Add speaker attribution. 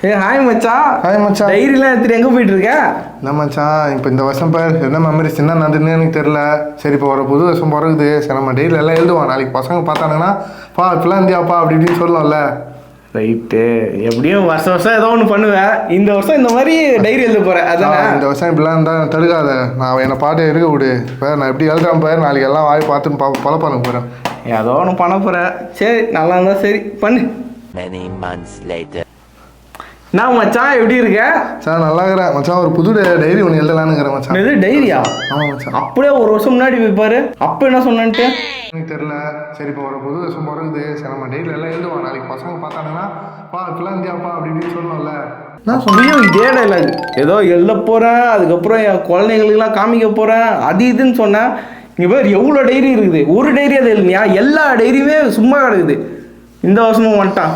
Speaker 1: Hi மச்சான்.
Speaker 2: Hi மச்சான்.
Speaker 1: டைரிலாம் எடுத்துட்டு எங்கே போயிட்டு இருக்க?
Speaker 2: என்ன மச்சான் இப்போ இந்த வருஷம் பார் என்ன மெமரிஸ் என்ன நடந்துன்னு எனக்கு தெரில. சரி இப்போ ஒரு புது வருஷம் பிறகுது. சரி நம்ம டெய்லி எல்லாம் எழுதுவோம். நாளைக்கு பசங்க பார்த்தானுங்கன்னா பா இப்பெல்லாம் இருந்தியாப்பா அப்படி இப்படின்னு சொல்லலாம்ல.
Speaker 1: ரைட்டு. எப்படியும் வருஷம் வருஷம் ஏதோ ஒன்று பண்ணுவேன். இந்த வருஷம் இந்த மாதிரி டைரி எழுத போகிறேன். அதான்
Speaker 2: இந்த வருஷம் இப்படிலாம் இருந்தால் தடுக்காத. நான் என்னை பாட்டு இருக்க விடு. இப்போ நான் எப்படி எழுதுறேன் பாரு. நாளைக்கு எல்லாம் வாய் பார்த்துன்னு பழப்பானுங்க போகிறேன்.
Speaker 1: ஏதோ ஒன்று பண்ண போகிறேன். சரி நல்லா இருந்தால் சரி பண்ணு.
Speaker 3: Many months later.
Speaker 1: நான் மச்சான் எப்படி இருக்க?
Speaker 2: சார் நல்லா இருக்கிறேன் மச்சான். ஒரு புது டைரி ஒன்று எழுதலான்னுங்கிறேன் மச்சான்.
Speaker 1: இது டைரியா?
Speaker 2: ஆமாம் மச்சான்.
Speaker 1: அப்படியே ஒரு வருஷம் முன்னாடி போய்ப்பாரு. அப்போ என்ன சொன்னேன்ட்டு
Speaker 2: எனக்கு தெரில. சரி இப்போ ஒரு புது வருஷம் பிறகுது. சரி நம்ம டெய்லி எல்லாம் எழுதுவோம். நாளைக்கு பசங்க பார்த்தானுங்கன்னா பா இப்பெல்லாம் இருந்தியாப்பா அப்படி இப்படின்னு சொல்லலாம்ல.
Speaker 1: நான் சொல்லியும் இதே டைலாக் ஏதோ எழுத போகிறேன், அதுக்கப்புறம் என் குழந்தைங்களுக்கெல்லாம் காமிக்க போகிறேன், அது இதுன்னு சொன்னேன். இங்கே பேர் எவ்வளோ டைரி இருக்குது. ஒரு டைரி அது எழுதியா? எல்லா டைரியுமே சும்மா கிடக்குது. இந்த வருஷமும் வந்துட்டான்.